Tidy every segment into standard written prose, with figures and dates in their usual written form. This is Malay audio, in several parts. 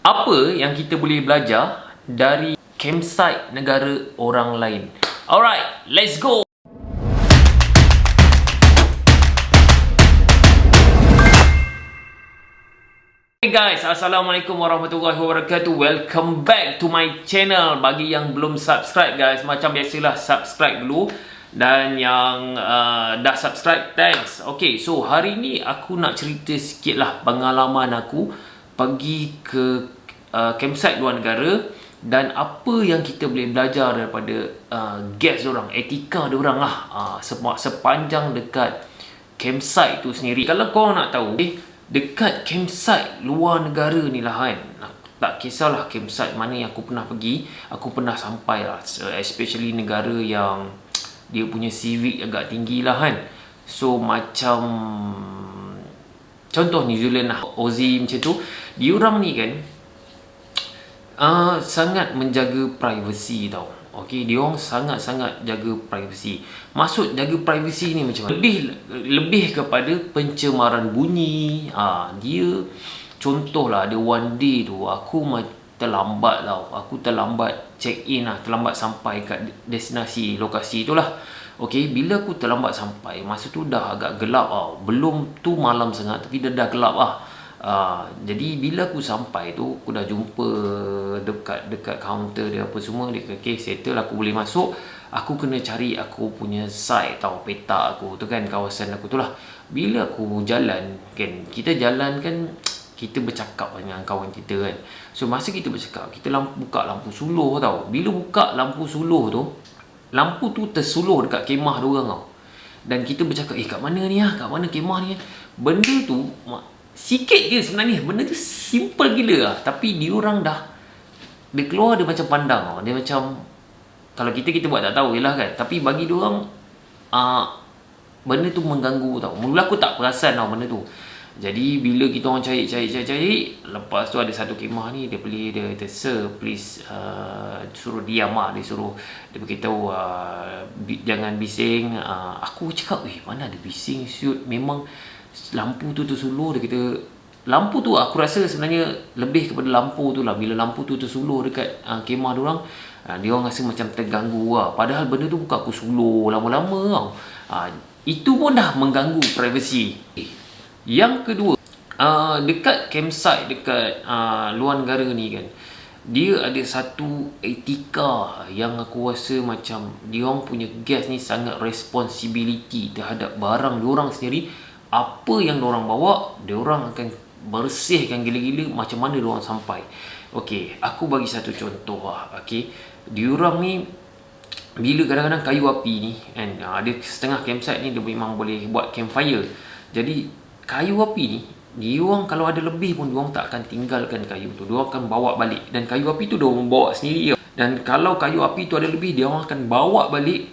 Apa yang kita boleh belajar dari campsite negara orang lain? Alright, let's go! Hey guys, Assalamualaikum warahmatullahi wabarakatuh. Welcome back to my channel. Bagi yang belum subscribe guys, macam biasalah subscribe dulu. Dan yang dah subscribe, thanks. Okay, so hari ni aku nak cerita sikit lah pengalaman aku pergi ke campsite luar negara dan apa yang kita boleh belajar daripada guest diorang, etika diorang lah sepanjang dekat campsite tu sendiri. Kalau kau nak tahu dekat campsite luar negara ni lah kan, tak kisahlah campsite mana yang aku pernah pergi, aku pernah sampai lah, especially negara yang dia punya civic agak tinggi lah kan. So macam contoh New Zealand lah, Aussie macam tu, diorang ni kan sangat menjaga privacy tau. Okay, diorang sangat-sangat jaga privacy. Maksud jaga privacy ni macam mana? Lebih kepada pencemaran bunyi. Dia contohlah ada one day tu aku terlambat tau. Aku terlambat check in lah, terlambat sampai kat destinasi lokasi tu lah. Okay, bila aku terlambat sampai, masa tu dah agak gelap tau. Belum tu malam sangat tapi dah gelap lah. Jadi bila aku sampai tu, aku dah jumpa dekat kaunter dia apa semua. Dia kata okay, settle, aku boleh masuk. Aku kena cari aku punya site tau, peta aku tu kan, kawasan aku tu lah. Bila aku jalan kan, kita jalan kan, kita bercakap dengan kawan kita kan. So masa kita bercakap, kita buka lampu suluh tau. Bila buka lampu suluh tu, lampu tu tersuluh dekat kemah diorang tau. Dan kita bercakap, kat mana ni lah, kat mana kemah ni kan. Benda tu sikit je sebenarnya, benda tu simple gila lah. Tapi diorang dia keluar, dia macam pandang tau. Dia macam, kalau kita buat tak tahu je lah kan. Tapi bagi diorang benda tu mengganggu tau. Mula aku tak perasan tau benda tu. Jadi bila kita orang cari, lepas tu ada satu kemah ni, dia kata sir please suruh diam lah. Dia beritahu jangan bising. Aku cakap mana ada bising siut, memang lampu tu tersuluh. Dia kata lampu tu aku rasa sebenarnya lebih kepada lampu tu lah. Bila lampu tu tersuluh dekat kemah diorang, diorang rasa macam terganggu lah. Padahal benda tu bukan aku suluh lama-lama tau. Itu pun dah mengganggu privacy. Yang kedua, dekat campsite dekat luar negara ni kan, dia ada satu etika yang aku rasa macam diorang punya guest ni sangat responsibility terhadap barang diorang sendiri. Apa yang diorang bawa, diorang akan bersihkan gila-gila macam mana diorang sampai. Okay, aku bagi satu contoh lah. Okay, diorang ni bila kadang-kadang kayu api ni kan, ada setengah campsite ni dia memang boleh buat campfire. Jadi kayu api ni, diorang kalau ada lebih pun diorang tak akan tinggalkan kayu tu, diorang akan bawa balik. Dan kayu api tu diorang bawa sendiri. Dan kalau kayu api tu ada lebih, diorang akan bawa balik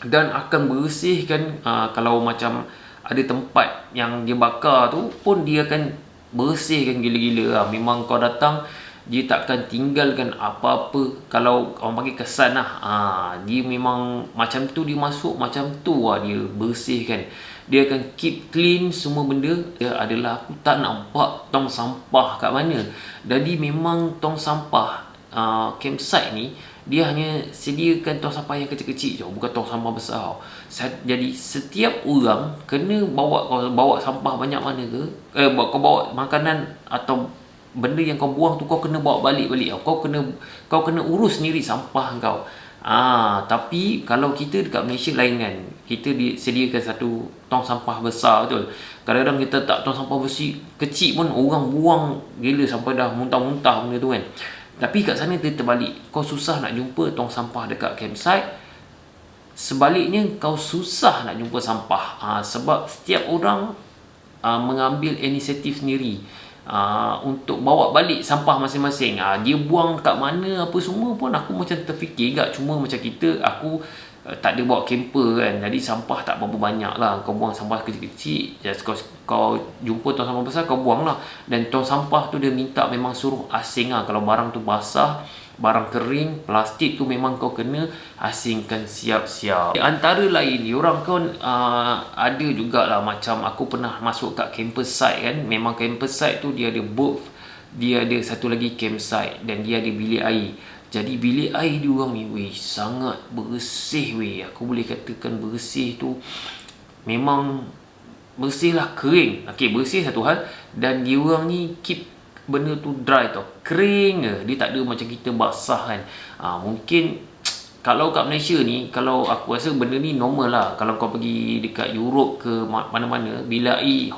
dan akan bersihkan. Kalau macam ada tempat yang dia bakar tu pun dia akan bersihkan gila-gila. Memang kau datang, dia takkan tinggalkan apa-apa. Kalau orang panggil kesan lah, dia memang macam tu, dia masuk macam tu lah, dia bersihkan. Dia akan keep clean semua benda. Dia adalah, aku tak nampak tong sampah kat mana. Jadi memang tong sampah campsite ni, dia hanya sediakan tong sampah yang kecil-kecil je, bukan tong sampah besar. Jadi setiap orang kena bawa sampah banyak mana ke, kau bawa makanan atau benda yang kau buang tu, kau kena bawa balik-balik. Kau kena urus sendiri sampah kau. Tapi kalau kita dekat Malaysia lain kan, kita disediakan satu tong sampah besar betul. Kadang-kadang kita tak, tong sampah bersih kecil pun orang buang gila sampai dah muntah-muntah benda tu kan. Tapi kat sana dia terbalik, kau susah nak jumpa tong sampah dekat campsite. Sebaliknya kau susah nak jumpa sampah. Sebab setiap orang mengambil inisiatif sendiri untuk bawa balik sampah masing-masing. Dia buang kat mana apa semua pun aku macam terfikir tak. Cuma macam kita, aku tak ada bawa camper kan, jadi sampah tak berapa banyak lah. Kau buang sampah kecil-kecil, just kau jumpa tong sampah besar, kau buang lah. Dan tong sampah tu dia minta memang suruh asing lah. Kalau barang tu basah, barang kering, plastik tu memang kau kena asingkan siap-siap. Antara lain, diorang kan ada jugalah macam aku pernah masuk kat campus site kan. Memang campus site tu dia ada booth dia ada satu lagi campsite dan dia ada bilik air. Jadi bilik air diorang ni weh sangat bersih weh. Aku boleh katakan bersih tu memang bersih lah, kering. Okey, bersih satu hal, dan diorang ni keep benda tu dry tau, kering je. Dia tak ada macam kita basah kan. Mungkin kalau kat Malaysia ni, kalau aku rasa benda ni normal lah. Kalau kau pergi dekat Europe ke mana-mana, bilik air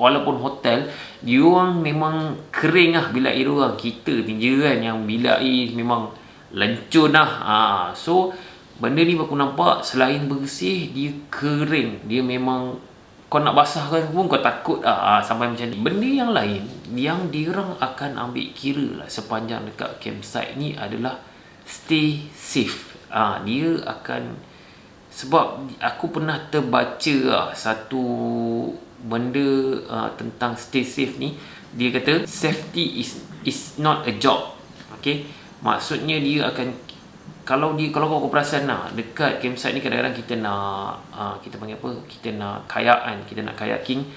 walaupun hotel, diorang memang kering lah bilik air diorang. Kita ni je kan yang bilik air memang lencun lah. So benda ni aku nampak selain bersih, dia kering. Dia memang kau nak basahkan pun kau takut lah, sampai macam ni. Benda yang lain yang diorang akan ambil kira lah sepanjang dekat campsite ni adalah stay safe. Dia akan, sebab aku pernah terbaca satu benda tentang stay safe ni. Dia kata safety is not a job. Okay, maksudnya dia akan, kalau kau perasan dekat campsite ni kadang-kadang kita nak kita panggil apa, kita nak kayaking.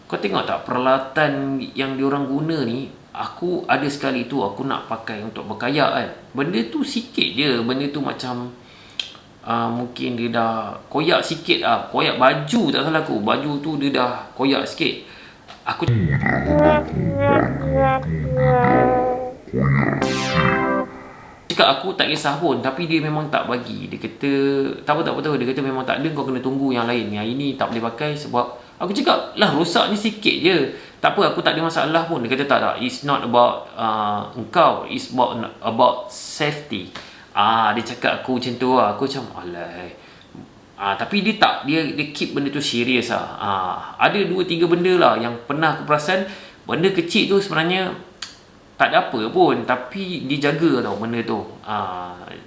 Kau tengok tak peralatan yang diorang guna ni. Aku ada sekali tu aku nak pakai untuk berkayak kan. Benda tu sikit je, benda tu macam mungkin dia dah koyak sikit koyak baju, tak salah aku, baju tu dia dah koyak sikit. Aku cakap aku tak kisah pun, tapi dia memang tak bagi. Dia kata tak apa, dia kata memang tak ada, kau kena tunggu yang lain, yang ini tak boleh pakai. Sebab aku cakap lah, rosak ni sikit je, tak apa, aku tak ada masalah pun. Dia kata tak, it's not about engkau, it's about safety. Dia cakap aku macam tu lah. Aku macam alai. Tapi dia tak, dia keep benda tu serius lah. Ada 2-3 benda lah yang pernah aku perasan. Benda kecil tu sebenarnya tak ada apa pun, tapi dia jaga tau benda tu.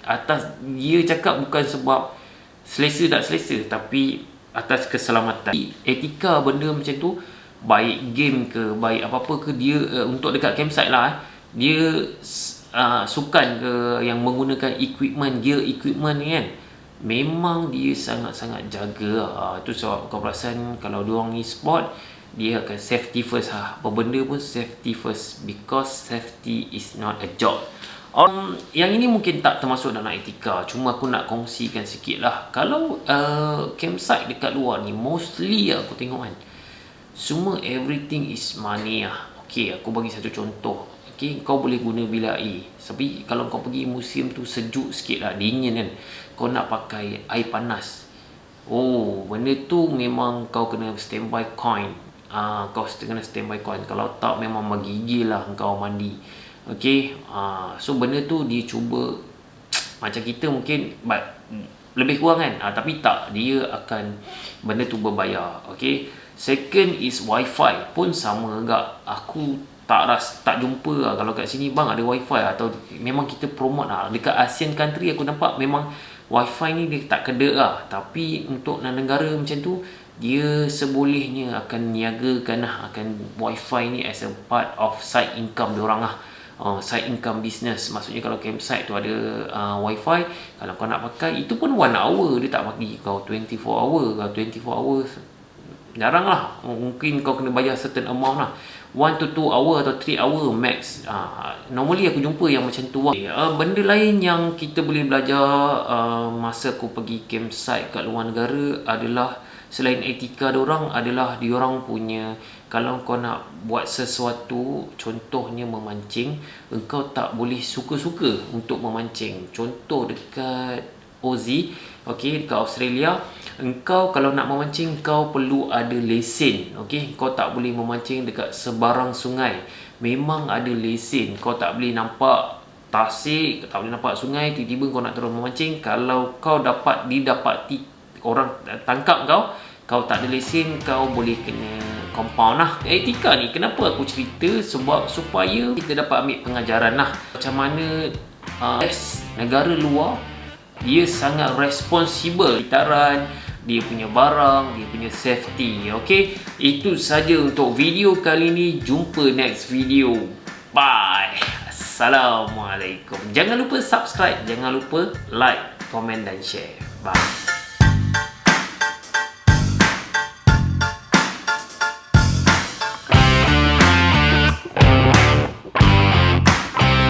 Atas dia cakap bukan sebab selesa tak selesa, tapi atas keselamatan. Etika benda macam tu, baik game ke, baik apa-apa ke, dia untuk dekat campsite lah, dia sukan ke yang menggunakan gear equipment ni kan, memang dia sangat-sangat jaga. Itu sebab kau perasan kalau diorang ni sport, dia akan safety first apa benda pun safety first, because safety is not a job. Yang ini mungkin tak termasuk dalam etika, cuma aku nak kongsikan sikit lah. Kalau campsite dekat luar ni, mostly aku tengok kan, semua everything is money lah. Okay, aku bagi satu contoh. Okay, kau boleh guna bilik air, tapi kalau kau pergi musim tu sejuk sikit lah, dingin kan, kau nak pakai air panas, benda tu memang kau kena standby coin. Kau kena standby coin, kalau tak memang menggigil lah kau mandi. Okay, so benda tu dia cuba macam kita mungkin lebih kurang kan, tapi tak, dia akan benda tu berbayar. Okay, second is wifi pun sama juga. Aku tak jumpa lah kalau kat sini bang ada wifi atau memang kita promote lah. Dekat Asian country aku nampak memang wifi ni dia tak keda lah, tapi untuk negara macam tu dia sebolehnya akan niagakan lah, akan wifi ni as a part of side income diorang lah. Side income business, maksudnya kalau campsite tu ada wifi, kalau kau nak pakai itu pun 1 hour, dia tak bagi kau 24 hour. Kalau 24 hours jarang lah, mungkin kau kena bayar certain amount lah, 1 to 2 hour atau 3 hour max. Normally aku jumpa yang macam tu. Benda lain yang kita boleh belajar masa aku pergi campsite kat luar negara adalah, selain etika diorang, adalah diorang punya, kalau kau nak buat sesuatu, contohnya memancing, engkau tak boleh suka-suka untuk memancing. Contoh dekat Aussie, okay, dekat Australia, engkau kalau nak memancing kau perlu ada lesen. Okay, kau tak boleh memancing dekat sebarang sungai, memang ada lesen. Kau tak boleh nampak tasik, tak boleh nampak sungai, tiba-tiba kau nak terus memancing. Kalau kau didapati orang tangkap kau tak ada lesen, kau boleh kena compound lah. Etika ni kenapa aku cerita, sebab supaya kita dapat ambil pengajaran lah macam mana negara luar dia sangat responsible sekitaran dia punya barang, dia punya safety. Okay, itu saja untuk video kali ni. Jumpa next video. Bye. Assalamualaikum. Jangan lupa subscribe, jangan lupa like, komen dan share. Bye.